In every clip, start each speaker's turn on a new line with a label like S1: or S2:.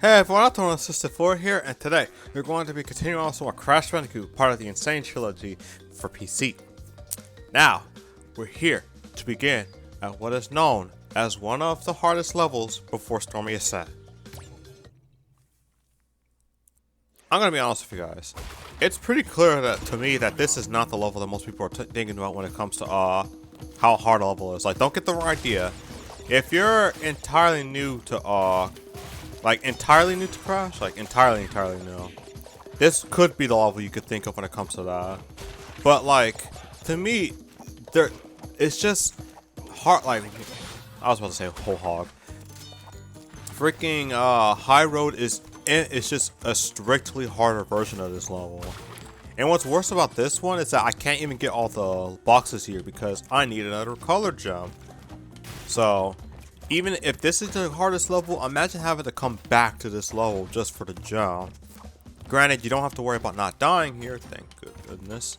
S1: Hey everyone, I'm Assistant4 here, and today we're going to be continuing on some more Crash Bandicoot, part of the Insane Trilogy for PC. Now, we're here to begin at what is known as one of the hardest levels before Stormy Ascent. I'm gonna be honest with you guys. It's pretty clear to me that this is not the level that most people are thinking about when it comes to how hard a level is. Like, don't get the wrong idea. If you're entirely new to entirely new to Crash? Like, entirely new. This could be the level you could think of when it comes to that. But, like, to me, it's just hard, like, I was about to say whole hog. Freaking, High Road is just a strictly harder version of this level. And what's worse about this one is that I can't even get all the boxes here because I need another color gem. So, even if this is the hardest level, imagine having to come back to this level just for the jump. Granted, you don't have to worry about not dying here, thank goodness.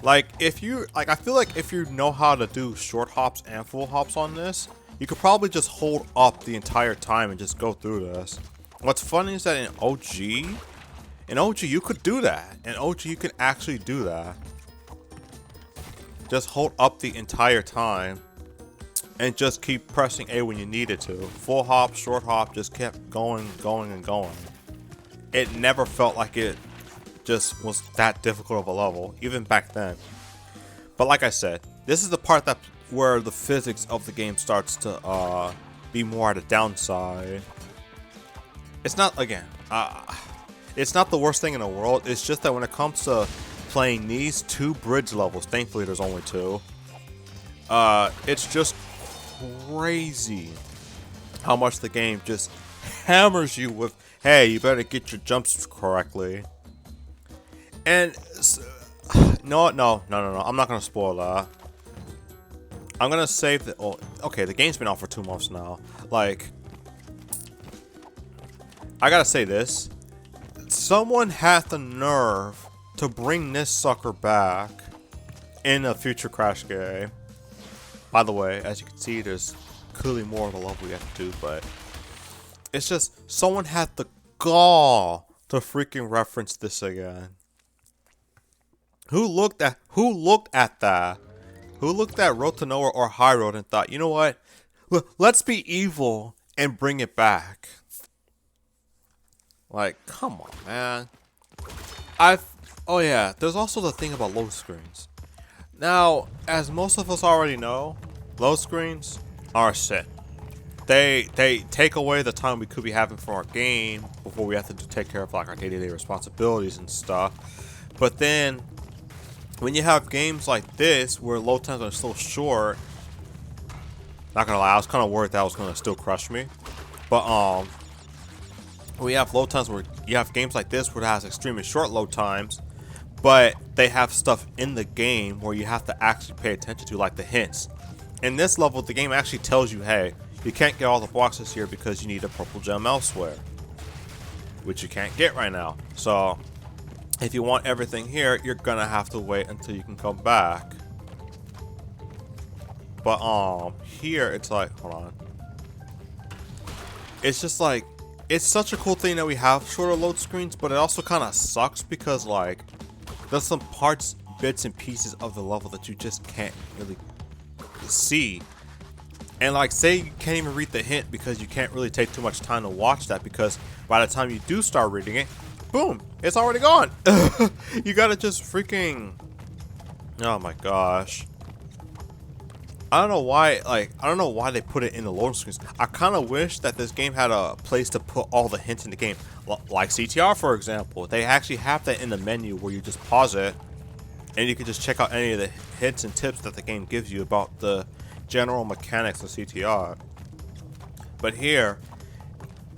S1: Like, I feel like if you know how to do short hops and full hops on this, you could probably just hold up the entire time and just go through this. What's funny is that in OG you could do that. In OG you can actually do that. Just hold up the entire time and just keep pressing A when you needed to. Full hop, short hop, just kept going. It never felt like it just was that difficult of a level, even back then. But like I said, this is the part where the physics of the game starts to be more at a downside. It's not, again, it's not the worst thing in the world. It's just that when it comes to playing these two bridge levels, thankfully there's only two, it's just crazy how much the game just hammers you with, hey, you better get your jumps correctly. And no, I'm not gonna spoil that. I'm gonna save the. Oh, okay, the game's been out for 2 months now. Like, I gotta say this: someone had the nerve to bring this sucker back in a future Crash game. By the way, as you can see, there's clearly more of a level we have to do, but it's just someone had the gall to freaking reference this again. Who looked at that? Who looked at Road to Nowhere or High Road and thought, you know what? Let's be evil and bring it back. Like, come on, man. Oh yeah, there's also the thing about load screens. Now, as most of us already know, load screens are shit. They take away the time we could be having for our game before we have to take care of like our day-to-day responsibilities and stuff. But then, when you have games like this where load times are so short, not gonna lie, I was kind of worried that was gonna still crush me. But we have load times where you have games like this where it has extremely short load times, but they have stuff in the game where you have to actually pay attention to, like the hints. In this level, the game actually tells you, hey, you can't get all the boxes here because you need a purple gem elsewhere, which you can't get right now. So, if you want everything here, you're gonna have to wait until you can come back. But here it's like, hold on. It's just like, it's such a cool thing that we have shorter load screens, but it also kind of sucks because like, there's some parts, bits, and pieces of the level that you just can't really see. And like, say you can't even read the hint because you can't really take too much time to watch that, because by the time you do start reading it, boom, it's already gone. You gotta just freaking, oh my gosh. I don't know why they put it in the loading screens. I kind of wish that this game had a place to put all the hints in the game, like CTR for example. They actually have that in the menu where you just pause it and you can just check out any of the hints and tips that the game gives you about the general mechanics of CTR. But here,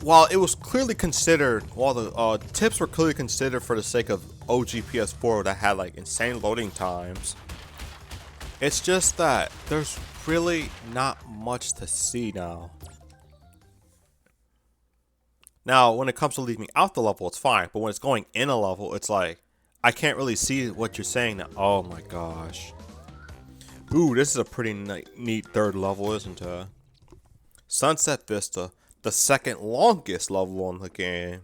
S1: while it was clearly considered, while the tips were clearly considered for the sake of OG PS4 that had like insane loading times, it's just that there's really not much to see now. Now, when it comes to leaving out the level, it's fine. But when it's going in a level, it's like, I can't really see what you're saying now. Oh my gosh. Ooh, this is a pretty neat third level, isn't it? Sunset Vista. the second longest level in the game.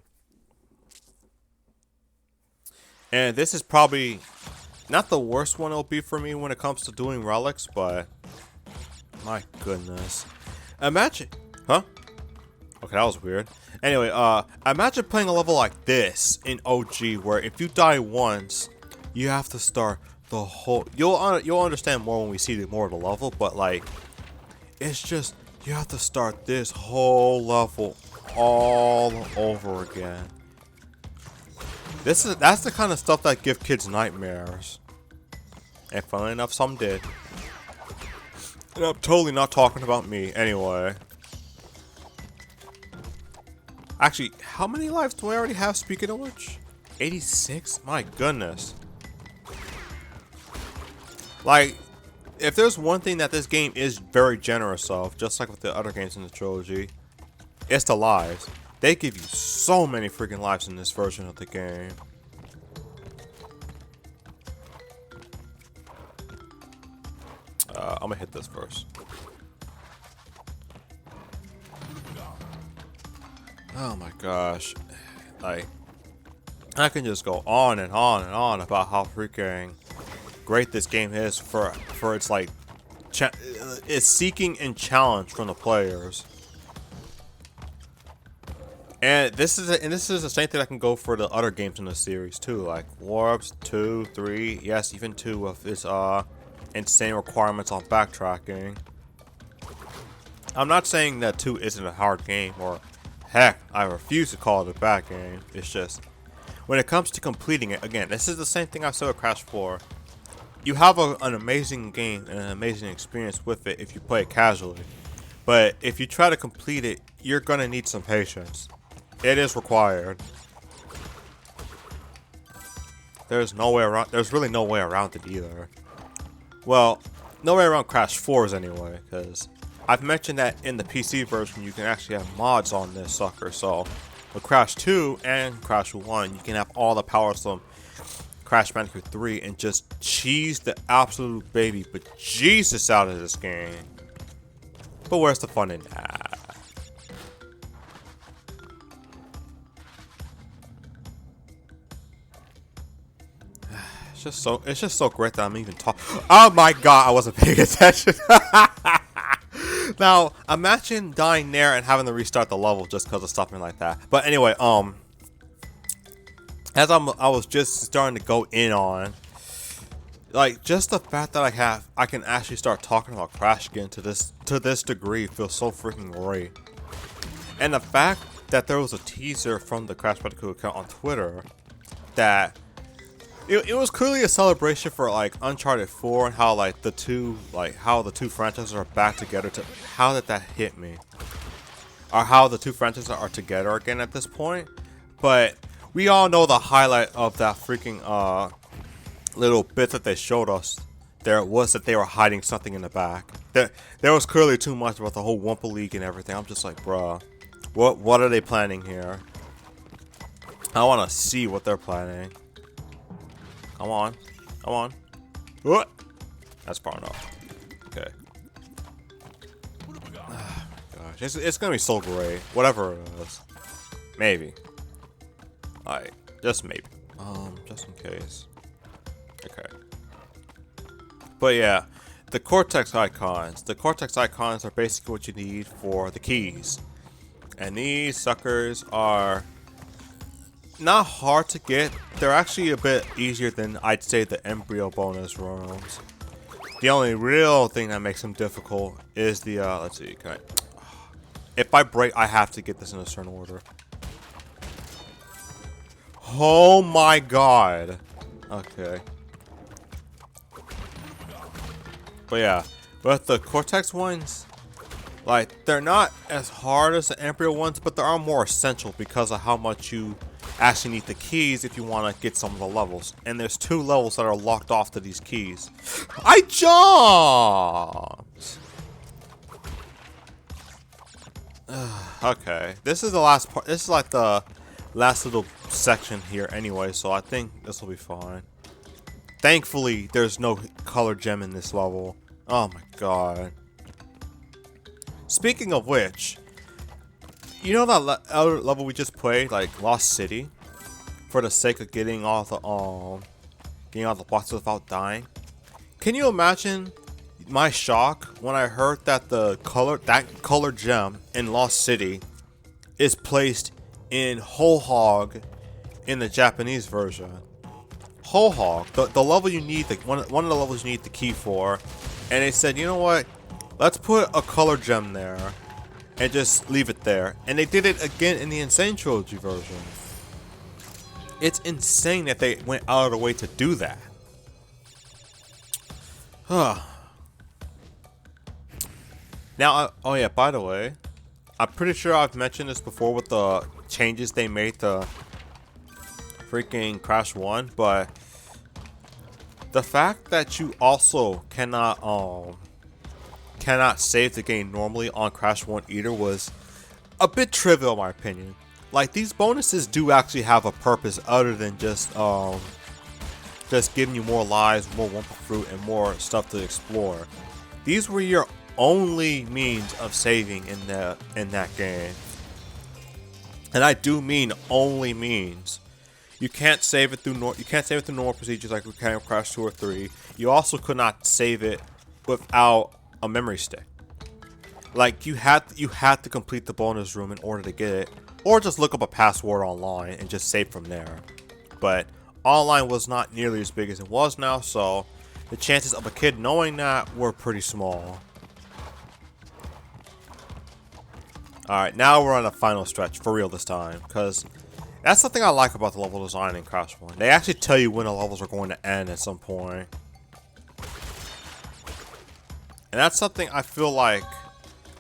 S1: And this is probably not the worst one it'll be for me when it comes to doing relics, but my goodness. Imagine, huh? Okay, that was weird. Anyway, imagine playing a level like this in OG, where if you die once, you have to start the whole. You'll understand more when we see more of the level, but like, it's just you have to start this whole level all over again. That's the kind of stuff that give kids nightmares. And funnily enough, some did. And I'm totally not talking about me anyway. Actually, how many lives do I already have, speaking of which? 86? My goodness. Like, if there's one thing that this game is very generous of, just like with the other games in the trilogy, it's the lives. They give you so many freaking lives in this version of the game. I'm gonna hit this first. Oh my gosh. Like, I can just go on and on and on about how freaking great this game is for its like it's seeking and challenge from the players. And this is the same thing that can go for the other games in the series too, like Warps 2, 3, yes, even 2 with its insane requirements on backtracking. I'm not saying that 2 isn't a hard game, or heck, I refuse to call it a bad game. It's just when it comes to completing it, again, this is the same thing I said with Crash 4. You have an amazing game and an amazing experience with it if you play it casually. But if you try to complete it, you're gonna need some patience. It is required. There's no way around. There's really no way around it either. Well, no way around Crash 4's anyway, because I've mentioned that in the PC version you can actually have mods on this sucker. So with Crash 2 and Crash 1, you can have all the powers from Crash Bandicoot 3 and just cheese the absolute baby but Jesus out of this game. But where's the fun in that? It's just so great that I'm even talking. Oh my god, I wasn't paying attention. Now, imagine dying there and having to restart the level just because of something like that. But anyway, as I was just starting to go in on, like, just the fact that I can actually start talking about Crash again to this degree feels so freaking great. And the fact that there was a teaser from the Crash Bandicoot account on Twitter that it was clearly a celebration for like Uncharted 4 and how like the two franchises are back together. How did that hit me? Or how the two franchises are together again at this point. But we all know the highlight of that freaking little bit that they showed us. There was that they were hiding something in the back. There was clearly too much about the whole Wumpa League and everything. I'm just like, bruh, what are they planning here? I want to see what they're planning. Come on. Come on. What? That's far enough. Okay. Oh my gosh. It's gonna be so great. Whatever it is. Maybe. Alright. Just maybe. Just in case. Okay. But yeah. The Cortex icons. The Cortex icons are basically what you need for the keys. And these suckers are not hard to get. They're actually a bit easier than I'd say the embryo bonus rooms. The only real thing that makes them difficult is the let's see, if I break, I have to get this in a certain order. Oh my god. Okay. But yeah, with the Cortex ones, like, they're not as hard as the embryo ones, but they are more essential because of how much you actually need the keys if you want to get some of the levels. And there's 2 levels that are locked off to these keys. I jumped! Okay, this is the last part. This is like the last little section here anyway, so I think this will be fine. Thankfully, there's no color gem in this level. Oh my god. Speaking of which, You know that other level we just played, like Lost City, for the sake of getting all the boxes without dying. Can you imagine my shock when I heard that that color gem in Lost City is placed in Whole Hog in the Japanese version? Whole Hog, the level you need, one of the levels you need the key for, and they said, you know what? Let's put a color gem there and just leave it there. And they did it again in the Insane Trilogy version. It's insane that they went out of the way to do that. Now, oh yeah, by the way, I'm pretty sure I've mentioned this before with the changes they made to freaking Crash 1, but the fact that you also cannot save the game normally on Crash 1 either was a bit trivial in my opinion. Like, these bonuses do actually have a purpose other than just giving you more lives, more Wumpa Fruit, and more stuff to explore. These were your only means of saving in that game. And I do mean only means. You can't save it through normal procedures like we can in Crash 2 or 3. You also could not save it without a memory stick. Like, you had to complete the bonus room in order to get it, or just look up a password online and just save from there. But online was not nearly as big as it was now, so the chances of a kid knowing that were pretty small. Alright, now we're on the final stretch, for real this time, because that's something I like about the level design in Crash 1. They actually tell you when the levels are going to end at some point. And that's something I feel like...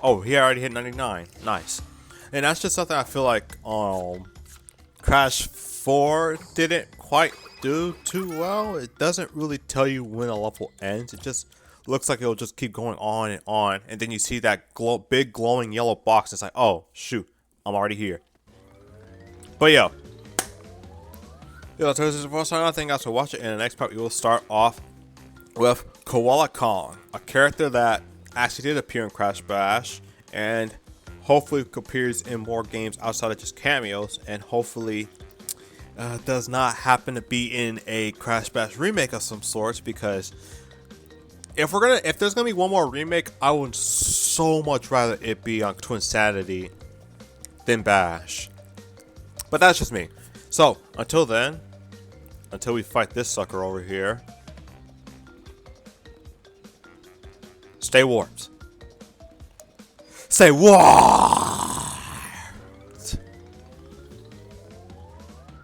S1: Oh, he already hit 99. Nice. And that's just something I feel like Crash 4 didn't quite do too well. It doesn't really tell you when a level ends. It just looks like it'll just keep going on. And then you see that big glowing yellow box. It's like, oh, shoot. I'm already here. But yo, so this is the first time. I think guys for watching. In the next part, we will start off with Koala Kong, a character that actually did appear in Crash Bash, and hopefully appears in more games outside of just cameos, and hopefully does not happen to be in a Crash Bash remake of some sorts. Because if there's gonna be one more remake, I would so much rather it be on Twin Sanity than Bash. But that's just me. So, until then, until we fight this sucker over here, stay warped. Say what?